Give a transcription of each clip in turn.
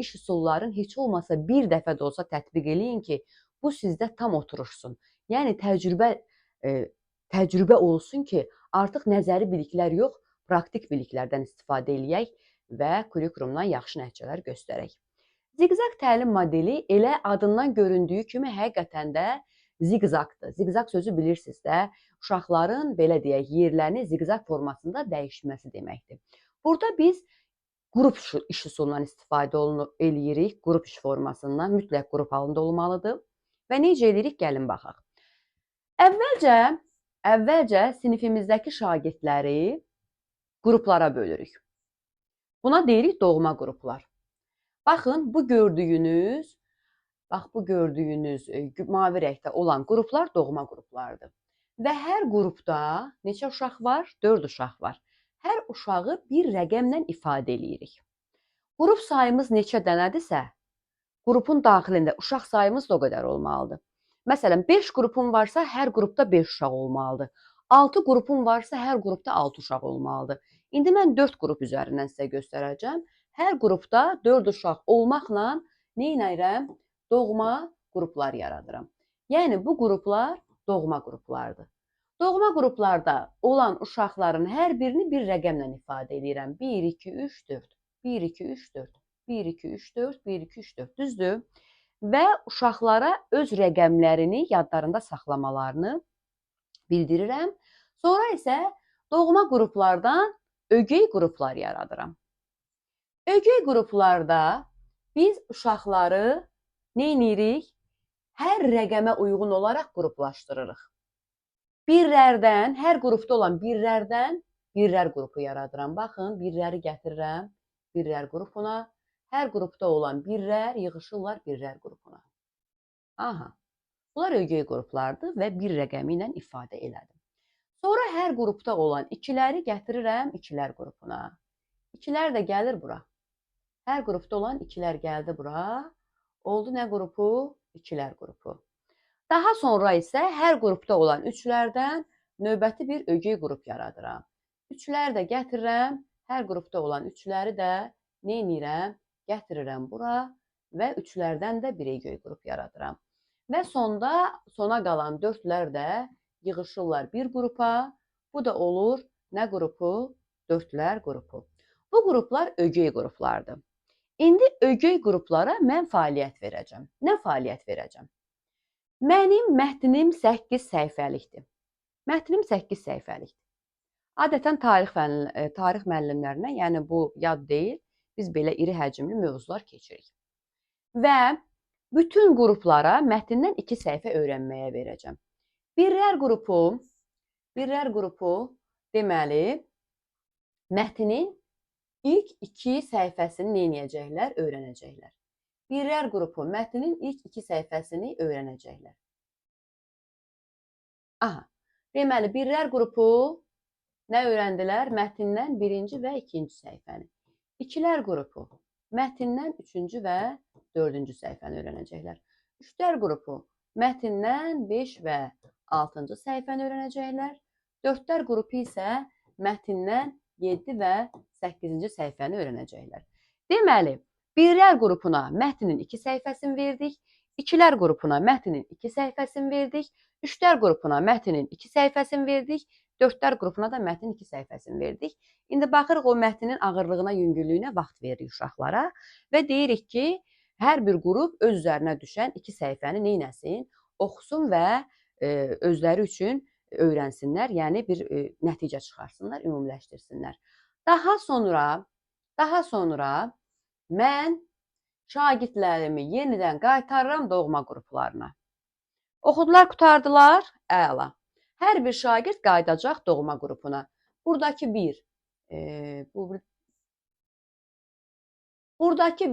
iş üsullarını heç olmasa bir dəfə də olsa tətbiq eləyin ki, bu sizdə tam oturuşsun. Yəni təcrübə olsun ki, artıq nəzəri biliklər yox, praktik biliklərdən istifadə eləyək və kurikulumdan yaxşı nəticələr göstərək. Ziqzaq təlim modeli elə adından göründüyü kimi həqiqətən də ziqzaqdır. Ziqzaq sözü bilirsiniz də, uşaqların belə deyək, yerlərini ziqzaq formasında dəyişməsi deməkdir. Burada biz qrup iş üsulundan istifadə eləyirik, qrup iş formasından, mütləq qrup halında olmalıdır. Və necə eləyirik? Gəlin baxaq. Əvvəlcə sinifimizdəki şagirdləri qruplara bölürük. Buna deyirik doğma qruplar. Baxın, bu gördüyünüz mavi rəngdə olan qruplar doğma qruplardır. Və hər qrupda neçə uşaq var? 4 uşaq var. Hər uşağı bir rəqəmlə ifadə eləyirik. Qrup sayımız neçə dənədirsə, qrupun daxilində uşaq sayımız da o qədər olmalıdır. Məsələn, 5 qrupun varsa, hər qrupda 5 uşaq olmalıdır. 6 qrupun varsa, hər qrupda 6 uşaq olmalıdır. İndi mən 4 qrup üzərindən sizə göstərəcəm. Hər qrupda 4 uşaq olmaqla nə edirəm? Doğma qruplar yaradıram. Yəni, bu qruplar doğma qruplardır. Doğma qruplarda olan uşaqların hər birini bir rəqəmlə ifadə edirəm. 1, 2, 3, 4. 1, 2, 3, 4. 1, 2, 3, 4. 1, 2, 3, 4. Düzdür? Və uşaqlara öz rəqəmlərini yadlarında saxlamalarını bildirirəm. Sonra isə doğma qruplardan ögey qruplar yaradıram. Ögey qruplarda biz uşaqları nə edirik? Hər rəqəmə uyğun olaraq qruplaşdırırıq. Birlərdən, hər qrupda olan birlərdən birlər qrupu yaradıram. Baxın, birləri gətirirəm birlər qrupuna. Hər qrupda olan birlər yığışırlar birlər qrupuna. Aha, bunlar ögey qruplardır və bir rəqəmi ilə ifadə elədim. Sonra hər qrupda olan ikiləri gətirirəm ikilər qrupuna. İkilər də gəlir bura. Hər qrupda olan ikilər gəldi bura. Oldu nə qrupu? İkilər qrupu. Daha sonra isə hər qrupda olan üçlərdən növbəti bir ögey qrup yaradıram. Üçləri də gətirirəm. Hər qrupda olan üçləri də nə edirəm? Gətirirəm bura və üçlərdən də bir ögey qrup yaradıram. Və sona qalan dördlər də yığışırlar bir qrupa. Bu da olur nə qrupu? Dördlər qrupu. Bu qruplar ögey qruplardır. İndi ögey qruplara mən fəaliyyət verəcəm. Nə fəaliyyət verəcəm? Mənim mətnim 8 səhifəlikdir. Mətnim 8 səhifəlikdir. Adətən tarix müəllimlərinə, yəni bu yad deyil, biz belə iri həcmli mövzular keçirik. Və bütün qruplara mətndən 2 səhifə öyrənməyə verəcəm. Birlər qrupu deməli, mətnin ilk 2 səhifəsini nə edəcəklər? Öyrənəcəklər. Birlər qrupu mətnin ilk 2 səhifəsini öyrənəcəklər. Aha, deməli, birlər qrupu nə öyrəndilər? Mətndən 1-ci və 2-ci səhifəni. İkilər qrupu mətndən 3-cü və 4-cü səhifəni öyrənəcəklər. Üçlər qrupu mətndən 5 və 6-cı səhifəni öyrənəcəklər. Dördlər qrupu isə mətndən 7 və 8-ci səhifəni öyrənəcəklər. Deməli, birlər qrupuna mətnin 2 səhifəsini verdik. İkilər qrupuna mətnin 2 səhifəsini verdik. Üçlər qrupuna mətnin 2 səhifəsini verdik. Dördlər qrupuna da mətnin 2 səhifəsini verdik. İndi baxırıq o mətnin ağırlığına, yüngüllüyünə vaxt veririk uşaqlara və deyirik ki, hər bir qrup öz üzərinə düşən 2 səhifəni nə etsin? Oxusun və özləri üçün öyrənsinlər, yəni bir nəticə çıxarsınlar, ümumiləşdirsinlər. Daha sonra mən şagirdlərimi yenidən qaytarıram doğma qruplarına. Oxudular, qurtardılar? Əla. Hər bir şagird qayıdacaq doğma qrupuna. Buradakı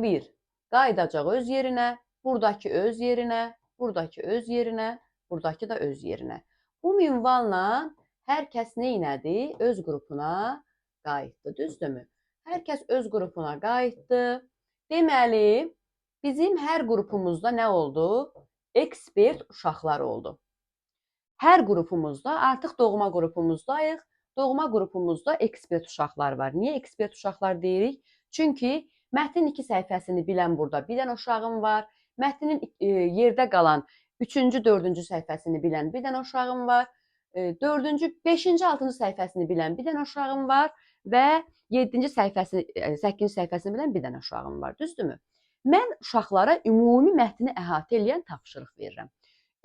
bir qayıdacaq öz yerinə, buradakı öz yerinə, buradakı öz yerinə, buradakı da öz yerinə. Bu minvalla hər kəs nə elədi? Öz qrupuna qayıtdı, düzdürmü? Hər kəs öz qrupuna qayıtdı. Deməli, bizim hər qrupumuzda nə oldu? Ekspert uşaqlar oldu. Hər qrupumuzda, artıq doğma qrupumuzdayıq. Doğma qrupumuzda ekspert uşaqlar var. Niyə ekspert uşaqlar deyirik? Çünki Mətnin 2 səhifəsini bilən burada bir dənə uşağım var. Mətnin yerdə qalan 3-cü, 4-cü səhifəsini bilən bir dənə uşağım var. 4-cü, 5-ci, 6-cı səhifəsini bilən bir dənə uşağım var və 7-ci səhifəsini, 8-ci səhifəsini bilən bir dənə uşağım var. Düzdürmü? Mən uşaqlara ümumi mətni əhatə edən tapşırıq verirəm.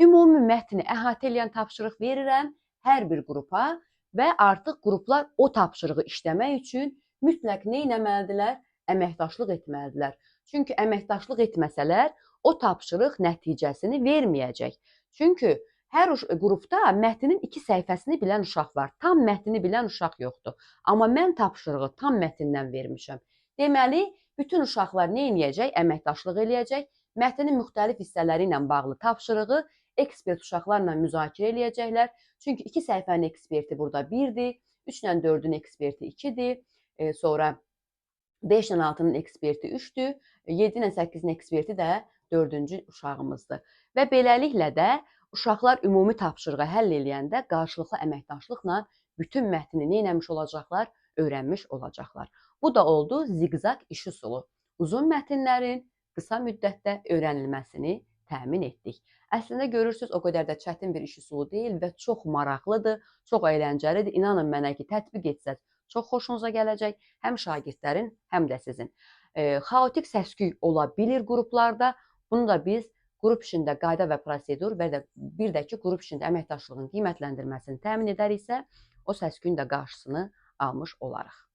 Ümumi mətni əhatə edən tapşırıq verirəm hər bir qrupa və artıq qruplar o tapşırığı işləmək üçün mütləq nə etməlidirlər? Əməkdaşlıq etməlidirlər. Çünki əməkdaşlıq etməsələr, o tapşırıq nəticəsini verməyəcək. Çünki hər qrupda mətnin 2 səhifəsini bilən uşaq var. Tam mətni bilən uşaq yoxdur. Amma mən tapşırığı tam mətndən vermişəm. Deməli, bütün uşaqlar nə edəcək? Əməkdaşlıq eləyəcək. Mətnin müxtəlif hissələri ilə bağlı tapşırığı ekspert uşaqlarla müzakirə eləyəcəklər. Çünki 2 səhifənin eksperti burada 1-dir, 3 ilə 4-ün eksperti 2-dir, sonra 5 ilə 6-nın eksperti 3-dür, 7 ilə 8-in eksperti də 4-cü uşağımızdır. Və beləliklə də uşaqlar ümumi tapşırığı həll eləyəndə qarşılıqlı əməkdaşlıqla bütün mətni nə etmiş olacaqlar? Öyrənmiş olacaqlar. Bu da oldu ziqzaq iş üsulu. Uzun mətnlərin qısa müddətdə öyrənilməsini təmin etdik. Əslində görürsünüz, o qədər də çətin bir iş üsulu deyil və çox maraqlıdır, çox əyləncəlidir. İnanın mənə ki, tətbiq etsəz çox xoşunuza gələcək, həm şagirdlərin, həm də sizin. Xaotik səs-küy ola bilir qruplarda. Bunu da biz qrup işində qayda və prosedur və bir də ki, qrup işində əməkdaşlığın qiymətləndirməsini təmin edəriksə, o səs-küyün də qarşısını almış olarıq.